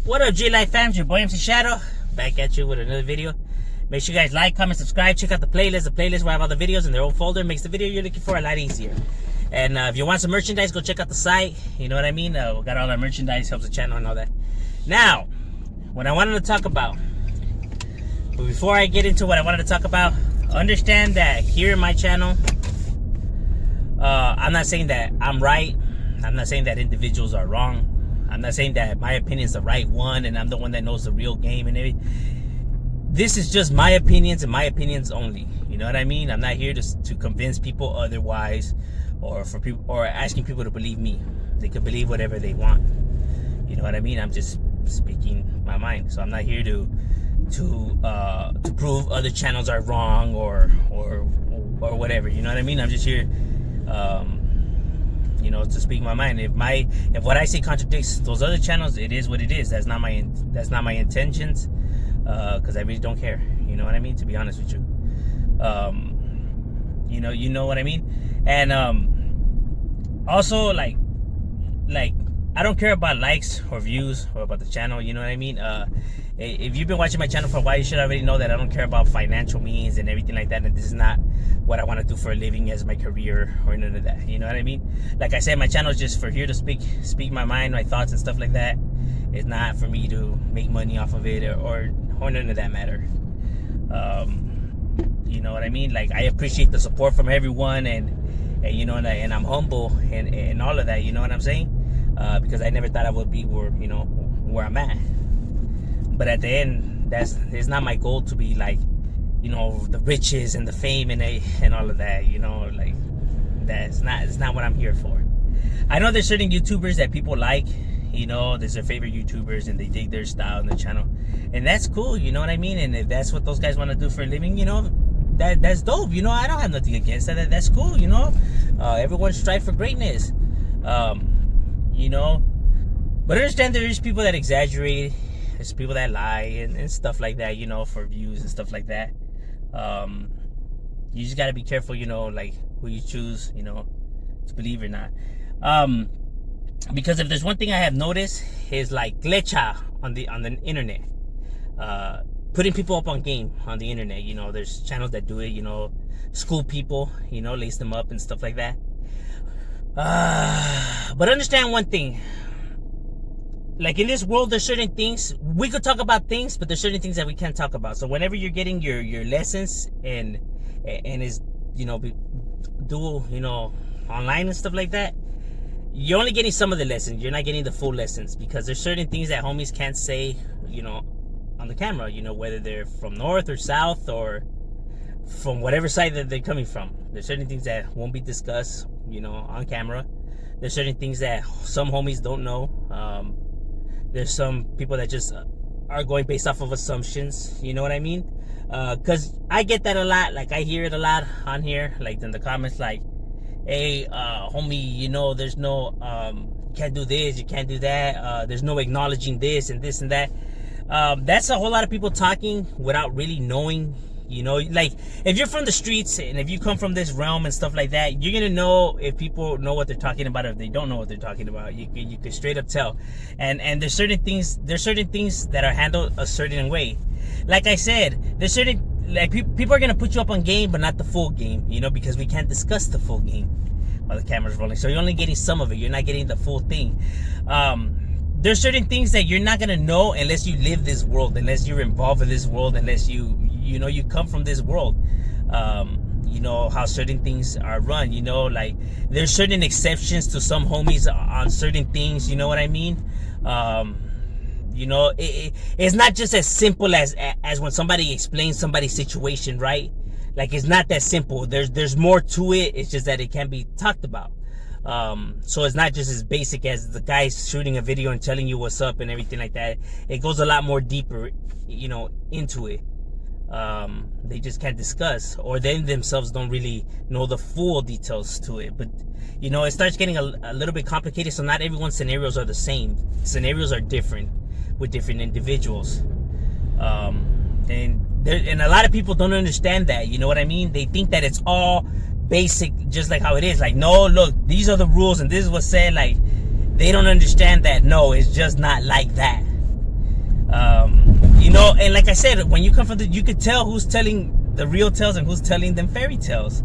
What up, G-Life fams? Your boy MC Shadow, back at you with another video. Make sure you guys like, comment, subscribe. Check out the playlist. The playlist where I have all the videos in their own folder. Makes the video you're looking for a lot easier. And if you want some merchandise, go check out the site. You know what I mean? We got all our merchandise, helps the channel and all that. Now, what I wanted to talk about. But before I get into what I wanted to talk about, understand that here in my channel, I'm not saying that I'm right. I'm not saying that individuals are wrong. I'm not saying that my opinion is the right one and I'm the one that knows the real game and everything. This is just my opinions and my opinions only. You know what I mean? I'm not here to convince people otherwise, or for people, or asking people to believe me. They could believe whatever they want. You know what I mean? I'm just speaking my mind. So I'm not here to prove other channels are wrong or whatever. You know what I mean? I'm just here you know, to speak my mind. If what I say contradicts those other channels, it is what it is. That's not my intentions, because I really don't care. You know what I mean? To be honest with you, you know what I mean. And also like I don't care about likes or views or about the channel. You know what I mean? If you've been watching my channel for a while, you should already know that I don't care about financial means and everything like that. And this is not what I want to do for a living as my career or none of that. You know what I mean? Like I said, my channel is just for here to speak my mind, my thoughts and stuff like that. It's not for me to make money off of it or none of that matter. You know what I mean? Like, I appreciate the support from everyone, and you know, and I'm humble and all of that. You know what I'm saying? Because I never thought I would be where I'm at. But at the end, it's not my goal to be like, you know, the riches and the fame and all of that. You know, like it's not what I'm here for. I know there's certain YouTubers that people like. You know, there's their favorite YouTubers and they dig their style and the channel, and that's cool. You know what I mean? And if that's what those guys want to do for a living, you know, that's dope. You know, I don't have nothing against that. That's cool. You know, everyone strive for greatness. You know, but understand there is people that exaggerate. There's people that lie and stuff like that, you know, for views and stuff like that. You just got to be careful, you know, like who you choose, you know, to believe or not. Because if there's one thing I have noticed is like glitcha on the internet. Putting people up on game on the internet. You know, there's channels that do it, you know, school people, you know, lace them up and stuff like that. But understand one thing. Like in this world, there's certain things we could talk about things, but there's certain things that we can't talk about. So whenever you're getting your lessons and is, you know, dual, you know, online and stuff like that, you're only getting some of the lessons. You're not getting the full lessons, because there's certain things that homies can't say, you know, on the camera. You know, whether they're from north or south or from whatever side that they're coming from. There's certain things that won't be discussed, you know, on camera. There's certain things that some homies don't know. There's some people that just are going based off of assumptions. You know what I mean? Because I get that a lot. Like, I hear it a lot on here. Like, in the comments, like, hey, homie, you know, there's no, you can't do this, you can't do that. There's no acknowledging this and that. That's a whole lot of people talking without really knowing. You know, like, if you're from the streets and if you come from this realm and stuff like that, you're gonna know if people know what they're talking about or if they don't know what they're talking about. You can straight up tell. And there's certain things that are handled a certain way. Like I said, there's certain, like, people are gonna put you up on game, but not the full game. You know, because we can't discuss the full game while the camera's rolling. So you're only getting some of it. You're not getting the full thing. There's certain things that you're not gonna know unless you live this world, unless you're involved in this world, unless you know, you come from this world. You know how certain things are run. You know, like, there's certain exceptions to some homies on certain things. You know what I mean? You know, it's not just as simple as when somebody explains somebody's situation, right? Like, it's not that simple. There's more to it. It's just that it can be talked about. So it's not just as basic as the guy shooting a video and telling you what's up and everything like that. It goes a lot more deeper, you know, into it. They just can't discuss, or they themselves don't really know the full details to it. But, you know, it starts getting a little bit complicated. So not everyone's scenarios are the same. Scenarios are different with different individuals. And a lot of people don't understand that. You know what I mean? They think that it's all basic, just like how it is. Like, no, look, these are the rules and this is what's said. Like, they don't understand that. No, it's just not like that. You know, and like I said, when you come from you could tell who's telling the real tales and who's telling them fairy tales.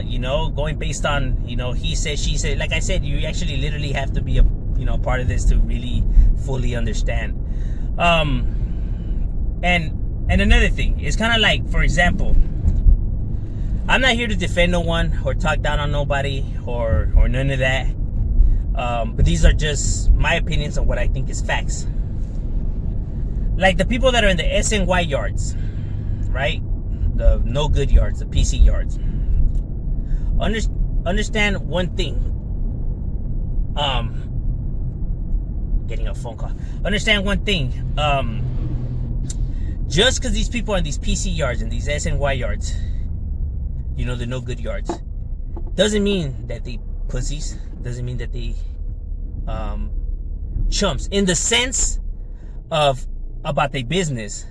You know, going based on, you know, he said, she said. Like I said, you actually literally have to be a, you know, part of this to really fully understand. And another thing, it's kind of like, for example, I'm not here to defend no one or talk down on nobody or none of that. But these are just my opinions on what I think is facts. Like the people that are in the SNY yards, right? The no good yards, the PC yards. Understand one thing. Getting a phone call. Understand one thing. Just because these people are in these PC yards and these SNY yards, you know, the no good yards, doesn't mean that they pussies. Doesn't mean that they chumps in the sense of about their business,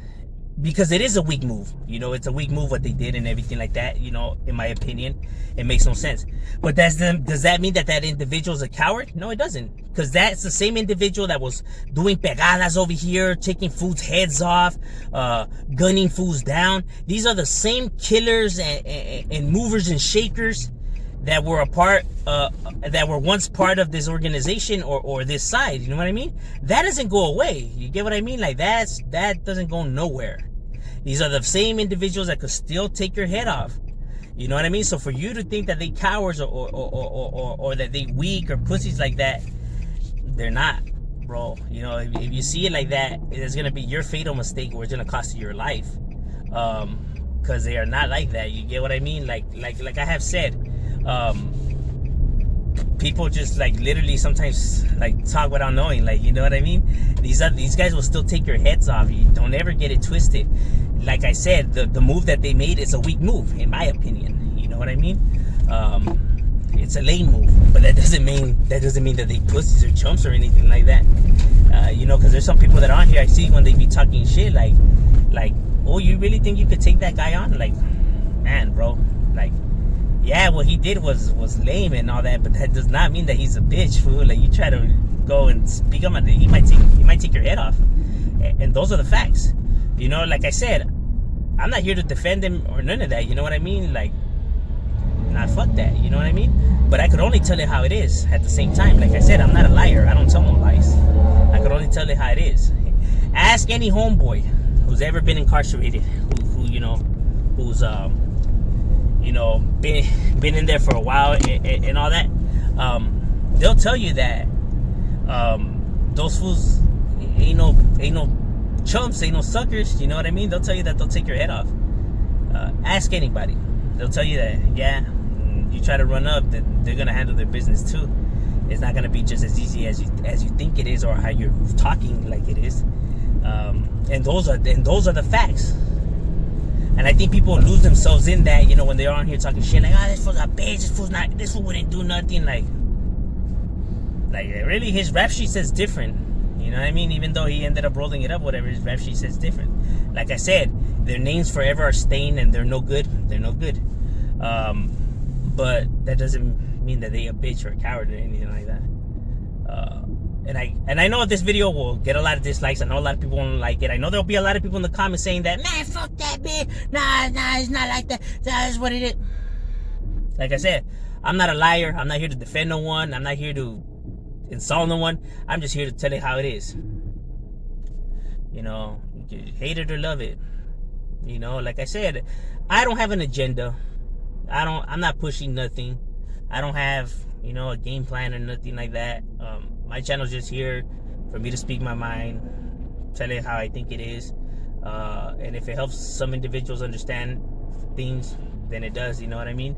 because it is a weak move. You know, it's a weak move what they did and everything like that. You know, in my opinion, it makes no sense. But does that mean that that individual is a coward? No, it doesn't. Because that's the same individual that was doing pegadas over here, taking fools' heads off, gunning fools down. These are the same killers and movers and shakers that were a part, that were once part of this organization or this side. You know what I mean? That doesn't go away. You get what I mean? Like that doesn't go nowhere. These are the same individuals that could still take your head off. You know what I mean? So for you to think that they cowards or that they weak or pussies like that, they're not, bro. You know, if you see it like that, it's gonna be your fatal mistake, or it's gonna cost you your life. Because they are not like that. You get what I mean? Like I have said, people just like literally sometimes like talk without knowing. Like, you know what I mean? These guys will still take your heads off. You don't ever get it twisted. Like I said, the move that they made is a weak move, in my opinion. You know what I mean? It's a lame move, but that doesn't mean that they pussies or chumps or anything like that. You know, because there's some people that are on here I see when they be talking shit like, oh, you really think you could take that guy on? Like, man, bro, like, yeah, what he did was lame and all that, but that does not mean that he's a bitch, fool. Like, you try to go and speak up on it, he might take your head off, and those are the facts. You know, like I said, I'm not here to defend him or none of that. You know what I mean? Like, nah, fuck that. You know what I mean? But I could only tell it how it is at the same time. Like I said, I'm not a liar. I don't tell no lies. I could only tell it how it is. Ask any homeboy who's ever been incarcerated, who you know, who's you know, been in there for a while and all that. They'll tell you that those fools ain't no chumps, ain't no suckers. You know what I mean? They'll tell you that they'll take your head off. Ask anybody. They'll tell you that, yeah, you try to run up, that they're gonna handle their business too. It's not gonna be just as easy as you think it is, or how you're talking like it is. And those are the facts. And I think people lose themselves in that, you know, when they're on here talking shit like, oh, this fool's a bitch, this fool wouldn't do nothing. Like really, his rap sheet says different. You know what I mean? Even though he ended up rolling it up, whatever, his rap sheet says different. Like I said, their names forever are stained and they're no good. They're no good. But that doesn't mean that they a bitch or a coward or anything like that. And I know this video will get a lot of dislikes. I know a lot of people won't like it. I know there'll be a lot of people in the comments saying that, man, fuck that bitch. Nah, it's not like that. That's what it is. Like I said, I'm not a liar. I'm not here to defend no one. I'm not here to insult no one. I'm just here to tell it how it is. You know, you can hate it or love it. You know, like I said, I don't have an agenda. I'm not pushing nothing. I don't have, you know, a game plan or nothing like that. My channel's just here for me to speak my mind, tell it how I think it is. And if it helps some individuals understand things, then it does, you know what I mean?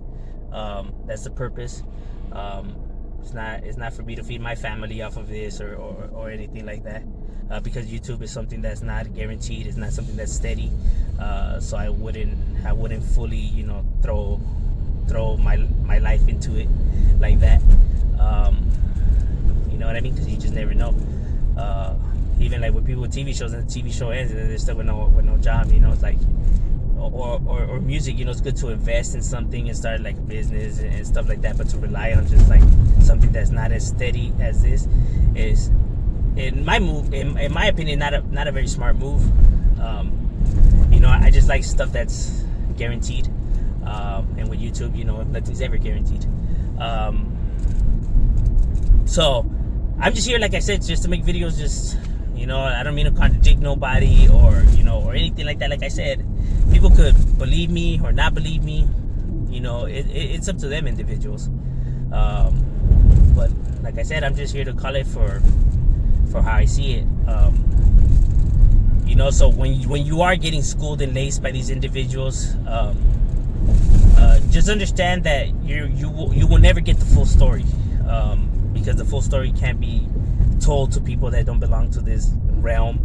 That's the purpose. It's not for me to feed my family off of this or anything like that. Because YouTube is something that's not guaranteed. It's not something that's steady. So I wouldn't fully, you know, throw my life into it like that. You know what I mean? Because you just never know. Even like with people with TV shows, and the TV show ends and they're still with no job. You know, it's like, or music. You know, it's good to invest in something and start like a business and stuff like that. But to rely on just like something that's not as steady as this is in my opinion, not a very smart move. I just like stuff that's guaranteed. And with YouTube, nothing's ever guaranteed. So I'm just here, like I said, just to make videos. Just I don't mean to contradict nobody or anything like that. Like I said, people could believe me or not believe me. It's up to them individuals. But like I said, I'm just here to call it for how I see it. So when you are getting schooled and laced by these individuals, just understand that you will never get the full story, because the full story can't be told to people that don't belong to this realm.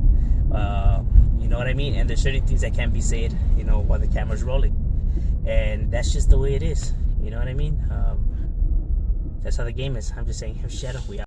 You know what I mean? And there's certain things that can't be said, while the camera's rolling, and that's just the way it is. You know what I mean? That's how the game is. I'm just saying. Shadow, we out.